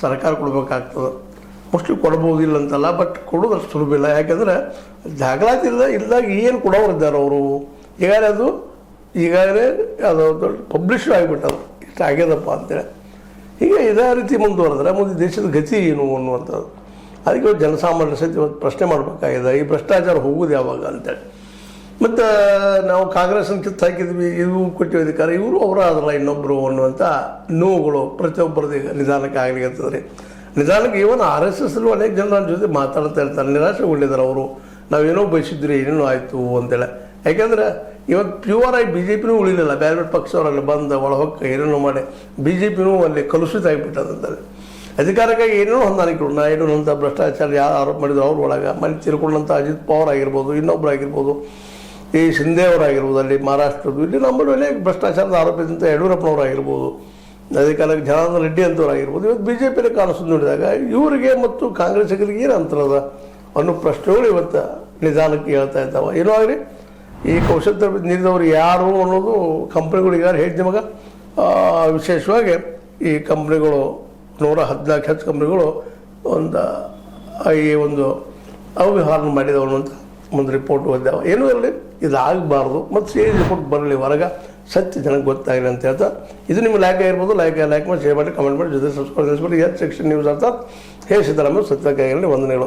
ಸರ್ಕಾರ ಕೊಡಬೇಕಾಗ್ತದೆ. ಮೋಸ್ಟ್ಲಿ ಕೊಡ್ಬೋದಿಲ್ಲ ಅಂತಲ್ಲ, ಬಟ್ ಕೊಡೋದು ಅಷ್ಟು ಸುಲಭ ಇಲ್ಲ. ಯಾಕೆಂದ್ರೆ ದಾಖಲಾತಿ ಇಲ್ಲದಾಗ ಏನು ಕೊಡೋರು ಇದ್ದಾರೆ ಅವರು. ಈಗಾಗಲೇ ಅದು ದೊಡ್ಡ ಪಬ್ಲಿಷ್ ಆಗಿಬಿಟ್ಟದು, ಇಷ್ಟು ಆಗ್ಯದಪ್ಪ ಅಂತೇಳಿ. ಹೀಗೆ ಇದೇ ರೀತಿ ಮುಂದುವರೆದ್ರೆ ಮುಂದೆ ದೇಶದ ಗತಿ ಏನು ಅನ್ನುವಂಥದ್ದು. ಅದಕ್ಕೆ ಜನಸಾಮಾನ್ಯರ ಸಹಿತ ಇವತ್ತು ಪ್ರಶ್ನೆ ಮಾಡಬೇಕಾಗಿದೆ, ಈ ಭ್ರಷ್ಟಾಚಾರ ಹೋಗೋದು ಯಾವಾಗ ಅಂತೇಳಿ. ಮತ್ತು ನಾವು ಕಾಂಗ್ರೆಸ್ಸನ್ನು ಕಿತ್ತು ಹಾಕಿದ್ವಿ, ಇವು ಕೊಟ್ಟಿವಿ ಅಧಿಕಾರ, ಇವರು ಅವರ ಅದಲ್ಲ ಇನ್ನೊಬ್ಬರು ಅನ್ನುವಂಥ ನೋವುಗಳು ಪ್ರತಿಯೊಬ್ಬರದ್ದು ಈಗ ನಿಧಾನಕ್ಕೆ ಆಗಲಿಕ್ಕೆ ರೀ. ನಿಧಾನಕ್ಕೆ ಇವನ್ RSS ಅನೇಕ ಜನ ನನ್ನ ಜೊತೆ ಮಾತಾಡ್ತಾ ಇರ್ತಾರೆ, ನಿರಾಶೆಗೊಂಡಿದ್ದಾರೆ ಅವರು. ನಾವೇನೋ ಬಯಸಿದ್ರಿ ಏನೇನೋ ಆಯಿತು ಅಂತೇಳಿ. ಯಾಕೆಂದರೆ ಇವತ್ತು ಪ್ಯೂರ್ ಆಗಿ BJPನೂ ಉಳಿಲಿಲ್ಲ, ಬೇರೆ ಬೇರೆ ಪಕ್ಷವರಲ್ಲಿ ಬಂದು ಒಳಹೊಕ್ಕ ಏನೇನೋ ಮಾಡಿ BJPನೂ ಅಲ್ಲಿ ಕಲುಷಿತ ಆಗಿಬಿಟ್ಟದಂತಾರೆ. ಅಧಿಕಾರಕ್ಕಾಗಿ ಏನೇನೋ ಹೊಂದಾಣಿಕೆಗಳು ನಾಯ್ಡು ಅಂತ ಭ್ರಷ್ಟಾಚಾರ ಯಾರು ಆರೋಪ ಮಾಡಿದ್ರು ಅವ್ರ ಒಳಗೆ ಮನೆ ತಿರ್ಕೊಂಡಂಥ ಅಜಿತ್ ಪವಾರ್ ಆಗಿರ್ಬೋದು, ಇನ್ನೊಬ್ಬರು ಆಗಿರ್ಬೋದು, ಈ ಶಿಂದೆ ಅವರಾಗಿರ್ಬೋದು ಅಲ್ಲಿ ಮಹಾರಾಷ್ಟ್ರದ್ದು, ಇಲ್ಲಿ ನಮ್ಮಲ್ಲಿ ಅನೇಕ ಭ್ರಷ್ಟಾಚಾರದ ಆರೋಪದಿಂದ ಯಡಿಯೂರಪ್ಪನವ್ರು ಆಗಿರ್ಬೋದು, ಅದೇ ಕಾಲಕ್ಕೆ ಜನಾರ್ದನ ರೆಡ್ಡಿ ಅಂತವ್ರು ಆಗಿರ್ಬೋದು. ಇವತ್ತು BJPನೇ ಕಾಣಿಸೋದು ನೋಡಿದಾಗ ಇವರಿಗೆ ಮತ್ತು ಕಾಂಗ್ರೆಸ್ಸಿಗರಿಗೆ ಏನು ಅಂತರದ ಅನ್ನೋ ಪ್ರಶ್ನೆಗಳು ಇವತ್ತು ನಿಧಾನಕ್ಕೆ ಹೇಳ್ತಾ ಇದ್ದಾವೆ. ಏನೋ ಆಗಲಿ ಈ ಕೌಶಲ್ಯ ನೀಡಿದವರು ಯಾರು ಅನ್ನೋದು ಕಂಪ್ನಿಗಳಿಗೆ ಯಾರು ಹೇಳಿದ ಮಗ. ವಿಶೇಷವಾಗಿ ಈ ಕಂಪ್ನಿಗಳು 114 ಹೆಚ್ಚು ಕಂಪ್ನಿಗಳು ಈ ಒಂದು ಅವ್ಯವಹಾರ ಮಾಡಿದವನು ಅಂತ ಒಂದು ರಿಪೋರ್ಟ್ ಓದಿದ್ದಾವೆ. ಏನೂ ಇರಲಿ, ಇದಾಗಬಾರ್ದು ಮತ್ತು ಸೇರಿ ರಿಪೋರ್ಟ್ ಬರಲಿ ಹೊರಗೆ, ಸತ್ಯ ಜನಕ್ಕೆ ಗೊತ್ತಾಗಲಿ ಅಂತ ಹೇಳ್ತಾ, ಇದು ನಿಮ್ಮ ಲೈಕ್ ಆಗಿರ್ಬೋದು. ಲೈಕ್ ಮಾಡಿ, ಶೇರ್ ಮಾಡಿ, ಕಮೆಂಟ್ ಮಾಡಿ, ಜೊತೆ ಸಬ್ಸ್ಕ್ರೈಬ್ ಮಾಡಿ. ಸೆಕ್ಷನ್ ನ್ಯೂಸ್ ಅರ್ಥಾತ್ ಹೇ ಸಿದ್ದರಾಮಯ್ಯ ಸತ್ಯಕ್ಕಾಗಿರಲಿ ವಂದನೆಗಳು.